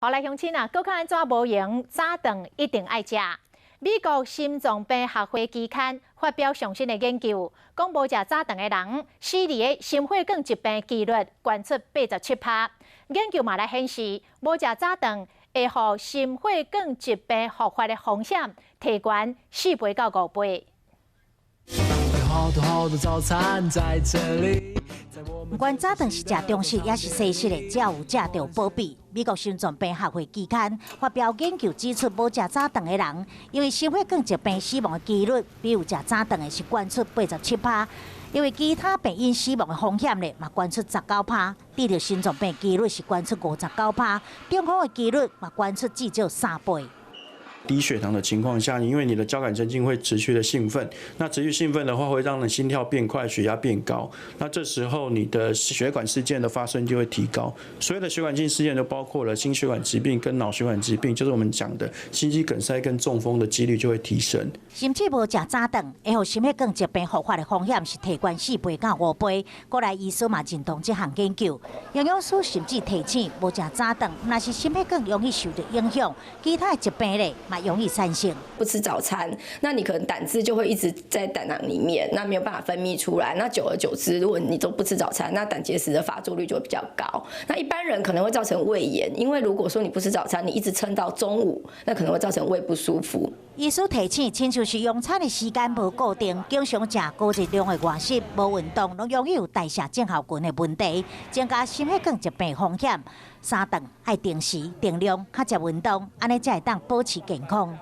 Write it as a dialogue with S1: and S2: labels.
S1: 后来乡亲啊，搁较安怎无用，早顿一定爱食。美国心脏病学会期刊发表上新的研究，讲无食早顿的人，死离的心血管疾病几率悬出87%。研究嘛来显示，无食早顿会互心血管疾病复发的风险提悬4倍到5倍。
S2: 好多早餐在这里。
S3: 不管早顿是食中式也是西式的，只要有食就保庇。美国心脏病学会期刊发表研究指出，无食早顿的人，因为心血管疾病死亡的几率比有食早顿的是悬出87%，因为其他病因死亡的风险呢嘛悬出19%，得着心脏病几率是悬出59%，中风的几率嘛悬出至少3倍。
S4: 低血糖的情况下，因为你的交感神经会持续的兴奋，那持续兴奋的话会让你心跳变快，血压变高，那这时候你的血管事件的发生就会提高。所有的血管性事件都包括了心血管疾病跟脑血管疾病，就是我们讲的心肌梗塞跟中风的几率就会提升。
S3: 甚至无食早顿，会互心血管疾病复发的风险是提悬4倍到5倍。国内医师嘛认同这项研究，营养师甚至提醒，无食早顿，若是心血管容易受到影响，其他的疾病咧嘛容易产生。
S5: 不吃早餐，那你可能胆汁就会一直在胆囊里面，那没有办法分泌出来。那久而久之，如果你都不吃早餐，那胆结石的发作率就会比较高。那一般人可能会造成胃炎，因为如果说你不吃早餐，你一直撑到中午，那可能会造成胃不舒服。
S3: 医师提醒，亲像是用餐的时间无固定，经常食高热量的外食，无运动，拢容易有代谢症候群的问题，增加心血管疾病风险。早顿爱定时定量，较食运动，安尼才会当保持健康。